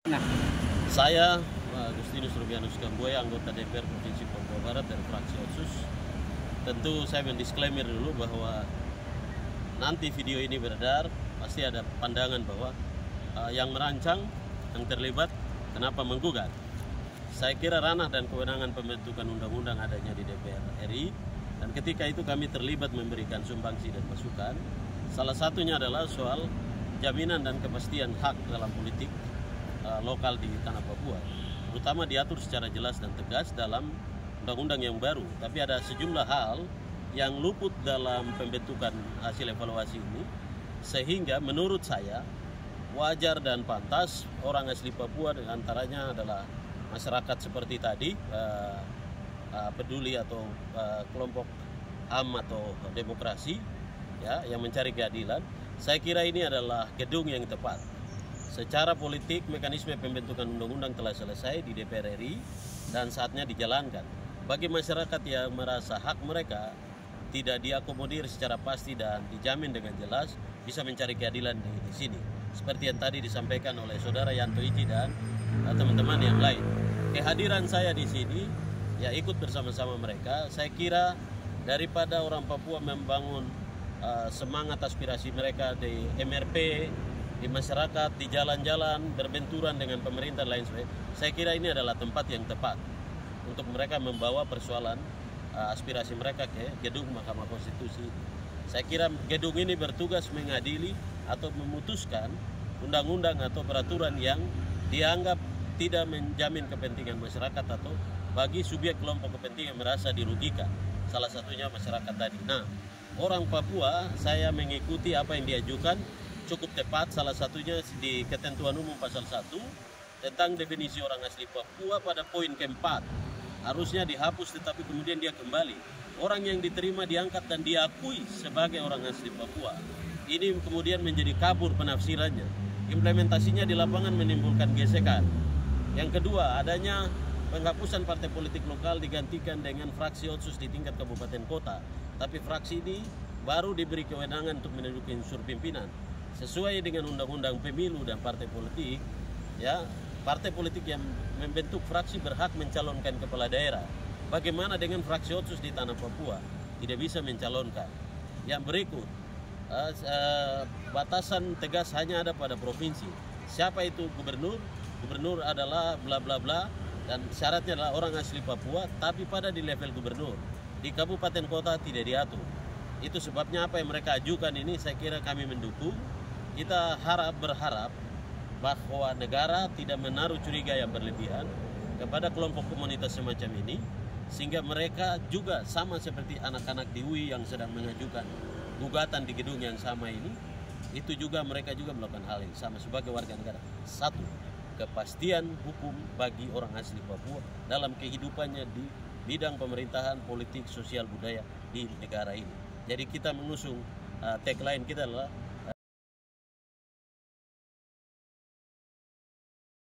Nah, Saya Agustinus Rubianus Gamboy, anggota DPR Provinsi Papua Barat dari fraksi Otsus. Tentu saya mendisklaimer dulu bahwa nanti video ini beredar pasti ada pandangan bahwa yang merancang, yang terlibat, kenapa menggugat. Saya kira ranah dan kewenangan pembentukan undang-undang adanya di DPR RI, dan ketika itu kami terlibat memberikan sumbangsi dan masukan. Salah satunya adalah soal jaminan dan kepastian hak dalam politik lokal di tanah Papua, terutama diatur secara jelas dan tegas dalam undang-undang yang baru. Tapi ada sejumlah hal yang luput dalam pembentukan hasil evaluasi ini, sehingga menurut saya wajar dan pantas orang asli Papua, antaranya adalah masyarakat seperti tadi, peduli atau kelompok HAM atau demokrasi, ya, yang mencari keadilan. Saya kira ini adalah gedung yang tepat. Secara politik, mekanisme pembentukan undang-undang telah selesai di DPR RI dan saatnya dijalankan. Bagi masyarakat yang merasa hak mereka tidak diakomodir secara pasti dan dijamin dengan jelas, bisa mencari keadilan di sini. Seperti yang tadi disampaikan oleh Saudara Yanto Iji dan teman-teman yang lain. Kehadiran saya di sini, ya, ikut bersama-sama mereka. Saya kira daripada orang Papua membangun semangat aspirasi mereka di MRP, di masyarakat, di jalan-jalan, berbenturan dengan pemerintah dan lain sebagainya, saya kira ini adalah tempat yang tepat untuk mereka membawa persoalan aspirasi mereka ke gedung Mahkamah Konstitusi. Saya kira gedung ini bertugas mengadili atau memutuskan undang-undang atau peraturan yang dianggap tidak menjamin kepentingan masyarakat atau bagi subjek kelompok kepentingan merasa dirugikan, salah satunya masyarakat tadi. Nah, orang Papua, saya mengikuti apa yang diajukan, cukup tepat. Salah satunya di Ketentuan Umum Pasal 1 tentang definisi orang asli Papua pada poin keempat. Harusnya dihapus, tetapi kemudian dia kembali. Orang yang diterima, diangkat dan diakui sebagai orang asli Papua. Ini kemudian menjadi kabur penafsirannya. Implementasinya di lapangan menimbulkan gesekan. Yang kedua, adanya penghapusan partai politik lokal digantikan dengan fraksi Otsus di tingkat kabupaten kota. Tapi fraksi ini baru diberi kewenangan untuk menduduki unsur pimpinan. Sesuai dengan undang-undang pemilu dan partai politik, ya, partai politik yang membentuk fraksi berhak mencalonkan kepala daerah. Bagaimana dengan fraksi Otsus di tanah Papua? Tidak bisa mencalonkan. Yang berikut, batasan tegas hanya ada pada provinsi. Siapa itu gubernur? Gubernur adalah bla bla bla, dan syaratnya adalah orang asli Papua, tapi pada di level gubernur. Di kabupaten kota tidak diatur. Itu sebabnya apa yang mereka ajukan ini saya kira kami mendukung. Kita berharap bahwa negara tidak menaruh curiga yang berlebihan kepada kelompok komunitas semacam ini, sehingga mereka juga sama seperti anak-anak di UI yang sedang mengajukan gugatan di gedung yang sama ini, itu juga mereka juga melakukan hal yang sama sebagai warga negara. Satu, kepastian hukum bagi orang asli Papua dalam kehidupannya di bidang pemerintahan, politik, sosial, budaya di negara ini. Jadi kita mengusung tagline kita adalah